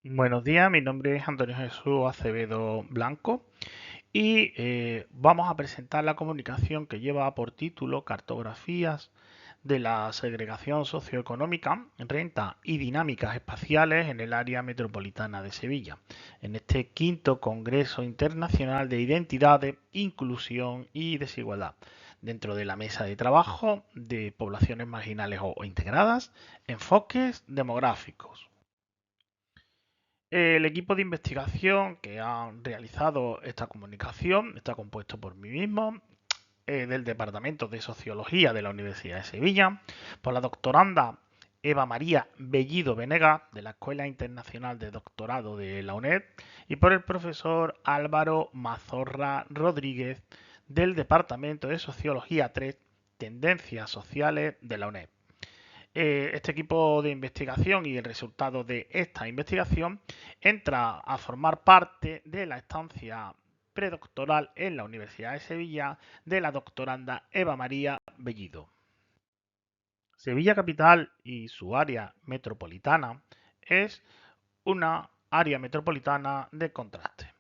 Buenos días, mi nombre es Antonio Jesús Acevedo Blanco y vamos a presentar la comunicación que lleva por título Cartografías de la segregación socioeconómica, renta y dinámicas espaciales en el área metropolitana de Sevilla, en este quinto Congreso Internacional de Identidades, Inclusión y Desigualdad, dentro de la mesa de trabajo de poblaciones marginales o integradas, enfoques demográficos. El equipo de investigación que ha realizado esta comunicación está compuesto por mí mismo, del Departamento de Sociología de la Universidad de Sevilla, por la doctoranda Eva María Bellido Venegas, de la Escuela Internacional de Doctorado de la UNED, y por el profesor Álvaro Mazorra Rodríguez, del Departamento de Sociología 3, Tendencias Sociales de la UNED. Este equipo de investigación y el resultado de esta investigación entra a formar parte de la estancia predoctoral en la Universidad de Sevilla de la doctoranda Eva María Bellido. Sevilla Capital y su área metropolitana es una área metropolitana de contraste.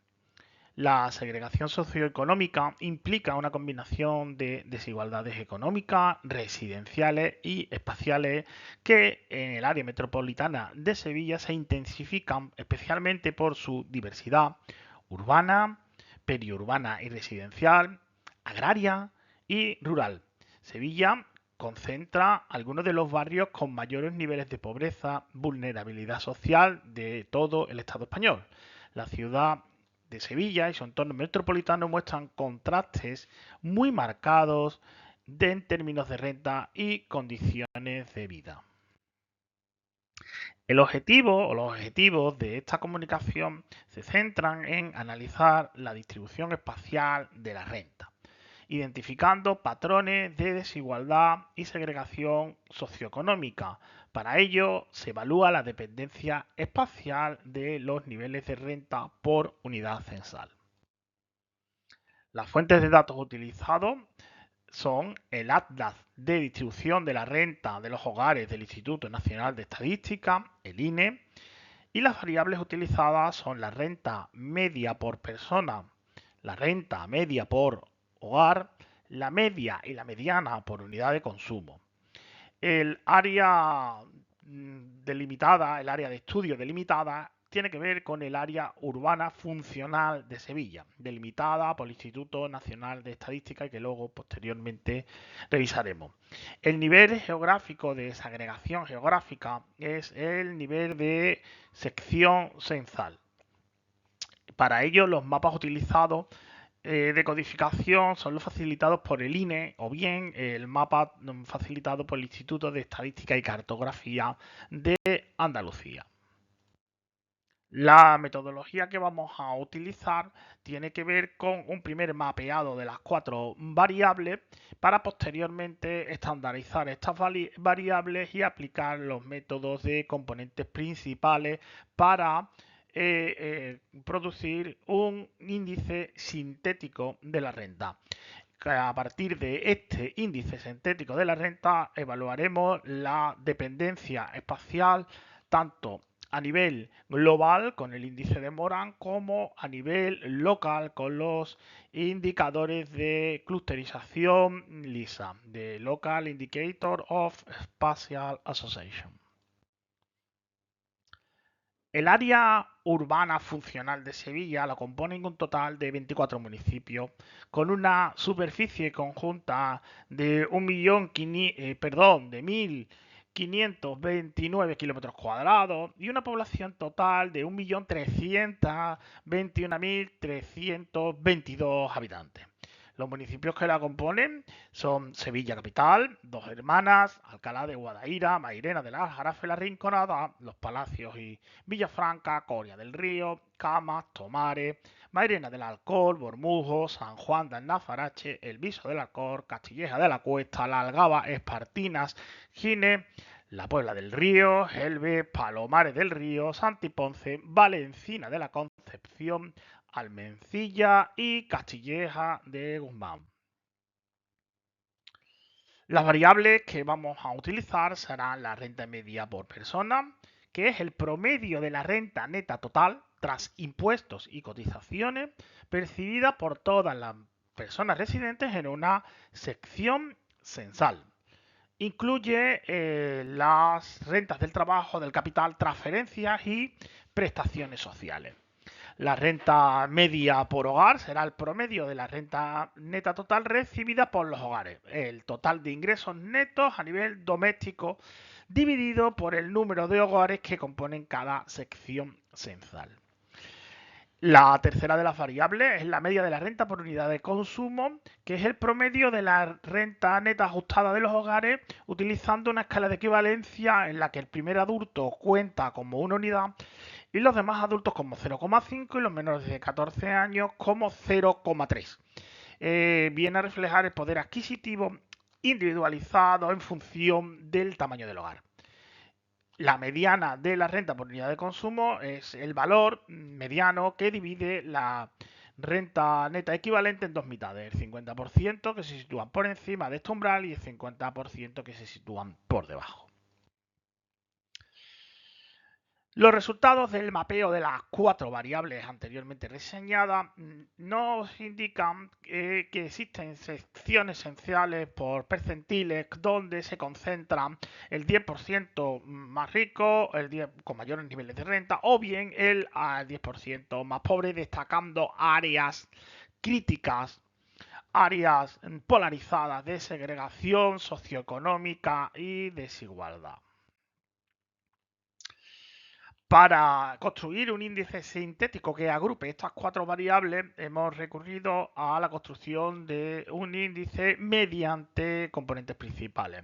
La segregación socioeconómica implica una combinación de desigualdades económicas, residenciales y espaciales que en el área metropolitana de Sevilla se intensifican especialmente por su diversidad urbana, periurbana y residencial, agraria y rural. Sevilla concentra algunos de los barrios con mayores niveles de pobreza, vulnerabilidad social de todo el Estado español. La ciudad de Sevilla y su entorno metropolitano muestran contrastes muy marcados en términos de renta y condiciones de vida. El objetivo o los objetivos de esta comunicación se centran en analizar la distribución espacial de la renta, identificando patrones de desigualdad y segregación socioeconómica. Para ello se evalúa la dependencia espacial de los niveles de renta por unidad censal. Las fuentes de datos utilizados son el Atlas de distribución de la renta de los hogares del Instituto Nacional de Estadística, el INE, y las variables utilizadas son la renta media por persona, la renta media por hogar, la media y la mediana por unidad de consumo. El área delimitada, el área de estudio delimitada, tiene que ver con el área urbana funcional de Sevilla, delimitada por el Instituto Nacional de Estadística y que luego posteriormente revisaremos. El nivel geográfico de desagregación geográfica es el nivel de sección censal. Para ello, los mapas utilizados de codificación son los facilitados por el INE o bien el mapa facilitado por el Instituto de Estadística y Cartografía de Andalucía. La metodología que vamos a utilizar tiene que ver con un primer mapeado de las 4 variables para posteriormente estandarizar estas variables y aplicar los métodos de componentes principales para producir un índice sintético de la renta. A partir de este índice sintético de la renta evaluaremos la dependencia espacial tanto a nivel global con el índice de Moran como a nivel local con los indicadores de clusterización LISA, de Local Indicator of Spatial Association. El área urbana funcional de Sevilla la componen un total de 24 municipios con una superficie conjunta de 1.529 kilómetros cuadrados y una población total de 1.321.322 habitantes. Los municipios que la componen son Sevilla Capital, Dos Hermanas, Alcalá de Guadaira, Mairena de la Aljarafe, La Rinconada, Los Palacios y Villafranca, Coria del Río, Camas, Tomares, Mairena del Alcor, Bormujo, San Juan del Nazarache, El Viso del Alcor, Castilleja de la Cuesta, La Algaba, Espartinas, Gine, La Puebla del Río, Gelbe, Palomares del Río, Santiponce, Valencina de la Concepción, Almencilla y Castilleja de Guzmán. Las variables que vamos a utilizar serán la renta media por persona, que es el promedio de la renta neta total tras impuestos y cotizaciones percibida por todas las personas residentes en una sección censal. Incluye las rentas del trabajo, del capital, transferencias y prestaciones sociales. La renta media por hogar será el promedio de la renta neta total recibida por los hogares, el total de ingresos netos a nivel doméstico dividido por el número de hogares que componen cada sección censal. La tercera de las variables es la media de la renta por unidad de consumo, que es el promedio de la renta neta ajustada de los hogares utilizando una escala de equivalencia en la que el primer adulto cuenta como una unidad y los demás adultos como 0,5 y los menores de 14 años como 0,3. Viene a reflejar el poder adquisitivo individualizado en función del tamaño del hogar. La mediana de la renta por unidad de consumo es el valor mediano que divide la renta neta equivalente en dos mitades, el 50% que se sitúan por encima de este umbral y el 50% que se sitúan por debajo. Los resultados del mapeo de las cuatro variables anteriormente reseñadas nos indican que existen secciones esenciales por percentiles donde se concentran el 10% más rico, el 10 con mayores niveles de renta o bien el 10% más pobre, destacando áreas críticas, áreas polarizadas de segregación socioeconómica y desigualdad. Para construir un índice sintético que agrupe estas cuatro variables, hemos recurrido a la construcción de un índice mediante componentes principales,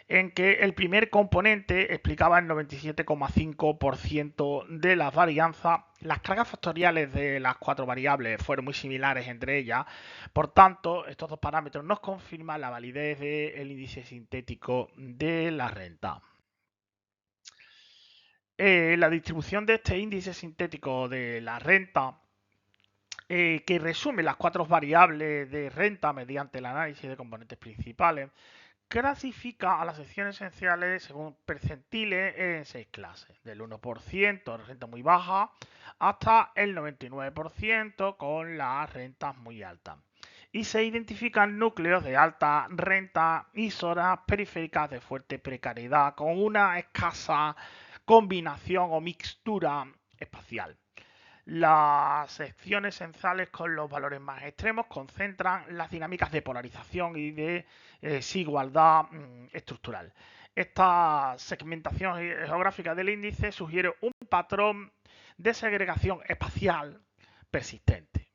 en que el primer componente explicaba el 97,5% de las varianzas. Las cargas factoriales de las cuatro variables fueron muy similares entre ellas, por tanto, estos dos parámetros nos confirman la validez del índice sintético de la renta. La distribución de este índice sintético de la renta, que resume las cuatro variables de renta mediante el análisis de componentes principales, clasifica a las secciones esenciales según percentiles en seis clases, del 1% de renta muy baja hasta el 99% con las rentas muy altas. Y se identifican núcleos de alta renta y zonas periféricas de fuerte precariedad con una escasa combinación o mixtura espacial. Las secciones esenciales con los valores más extremos concentran las dinámicas de polarización y de desigualdad estructural. Esta segmentación geográfica del índice sugiere un patrón de segregación espacial persistente.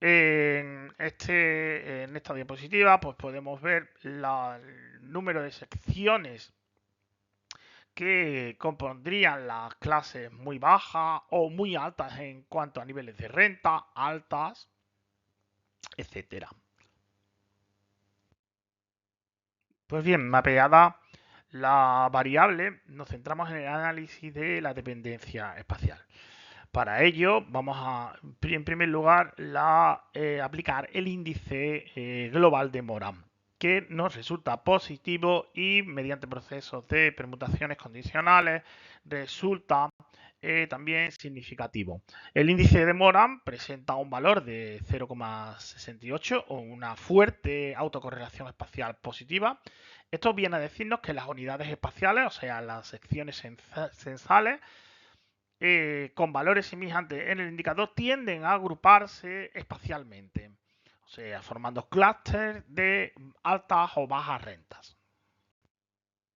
En esta diapositiva pues podemos ver el número de secciones que compondrían las clases muy bajas o muy altas en cuanto a niveles de renta, altas, etcétera. Pues bien, mapeada la variable, nos centramos en el análisis de la dependencia espacial. Para ello, vamos a, en primer lugar, aplicar el índice global de Moran, que nos resulta positivo y mediante procesos de permutaciones condicionales resulta también significativo. El índice de Moran presenta un valor de 0,68 o una fuerte autocorrelación espacial positiva. Esto viene a decirnos que las unidades espaciales, o sea, las secciones censales, con valores semejantes en el indicador tienden a agruparse espacialmente, o sea, formando clústeres de altas o bajas rentas.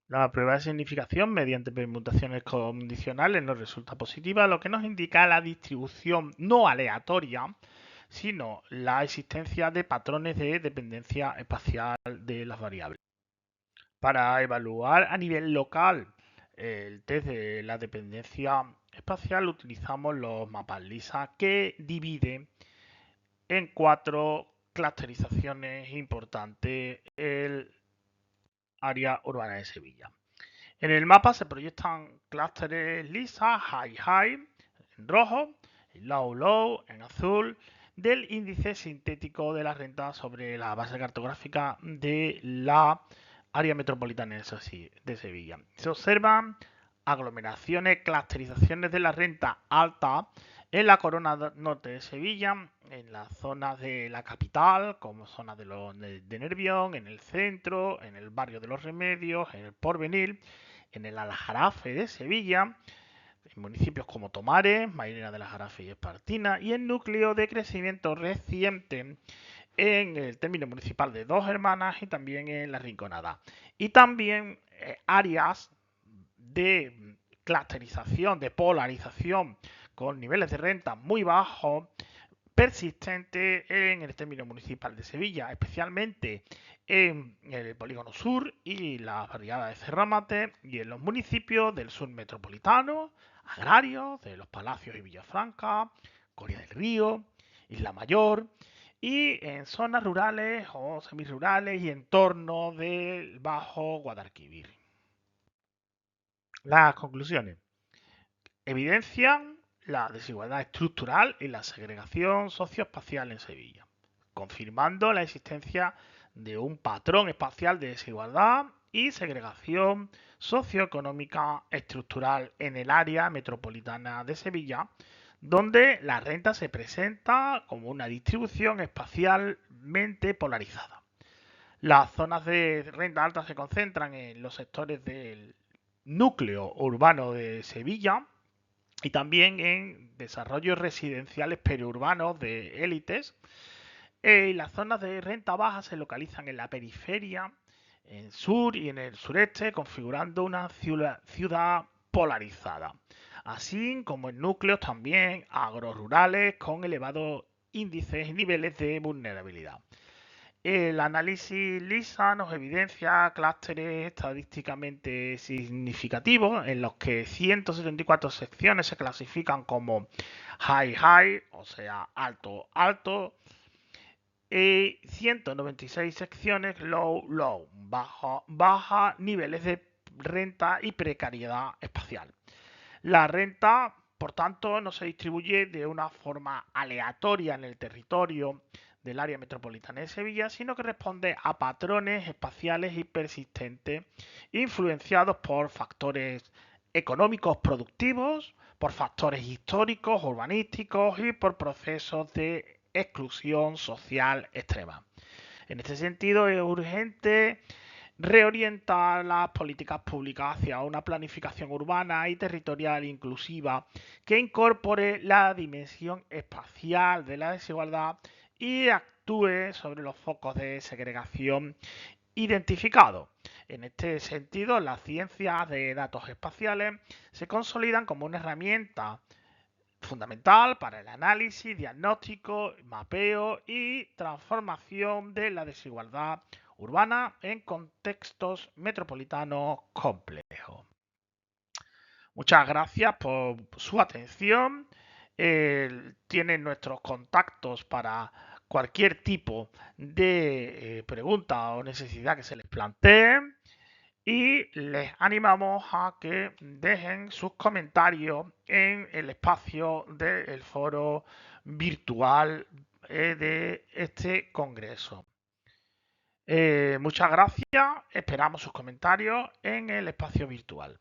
La prueba de significación mediante permutaciones condicionales nos resulta positiva, lo que nos indica la distribución no aleatoria, sino la existencia de patrones de dependencia espacial de las variables. Para evaluar a nivel local el test de la dependencia espacial utilizamos los mapas LISA que dividen en cuatro clusterizaciones importantes el área urbana de Sevilla. En el mapa se proyectan clústeres LISA, high en rojo, low en azul, del índice sintético de la renta sobre la base cartográfica de la área metropolitana de Sevilla. Se observan aglomeraciones, clusterizaciones de la renta alta en la corona norte de Sevilla, en las zonas de la capital, como zonas de Nervión, en el centro, en el barrio de los Remedios, en el Porvenir, en el Aljarafe de Sevilla, en municipios como Tomares, Mairena de la Jarafe y Espartina, y el núcleo de crecimiento reciente en el término municipal de Dos Hermanas y también en La Rinconada. Y también áreas de clusterización, de polarización con niveles de renta muy bajos, persistente en el término municipal de Sevilla, especialmente en el polígono sur y la barriada de Cerramate y en los municipios del sur metropolitano, agrarios, de Los Palacios y Villafranca, Coria del Río, Isla Mayor y en zonas rurales o semirurales y en torno del Bajo Guadalquivir. Las conclusiones evidencian la desigualdad estructural y la segregación socioespacial en Sevilla, confirmando la existencia de un patrón espacial de desigualdad y segregación socioeconómica estructural en el área metropolitana de Sevilla, donde la renta se presenta como una distribución espacialmente polarizada. Las zonas de renta alta se concentran en los sectores del núcleo urbano de Sevilla, y también en desarrollos residenciales periurbanos de élites. Las zonas de renta baja se localizan en la periferia, en sur y en el sureste, configurando una ciudad polarizada, así como en núcleos también agrorurales con elevados índices y niveles de vulnerabilidad. El análisis LISA nos evidencia clústeres estadísticamente significativos en los que 174 secciones se clasifican como high-high, o sea, alto-alto, y 196 secciones low-low, baja niveles de renta y precariedad espacial. La renta, por tanto, no se distribuye de una forma aleatoria en el territorio del área metropolitana de Sevilla, sino que responde a patrones espaciales y persistentes influenciados por factores económicos productivos, por factores históricos, urbanísticos y por procesos de exclusión social extrema. En este sentido, es urgente reorientar las políticas públicas hacia una planificación urbana y territorial inclusiva que incorpore la dimensión espacial de la desigualdad y actúe sobre los focos de segregación identificados. En este sentido, las ciencias de datos espaciales se consolidan como una herramienta fundamental para el análisis, diagnóstico, mapeo y transformación de la desigualdad urbana en contextos metropolitanos complejos. Muchas gracias por su atención. Tienen nuestros contactos para cualquier tipo de pregunta o necesidad que se les plantee. Y les animamos a que dejen sus comentarios en el espacio del foro virtual de este congreso. Muchas gracias, esperamos sus comentarios en el espacio virtual.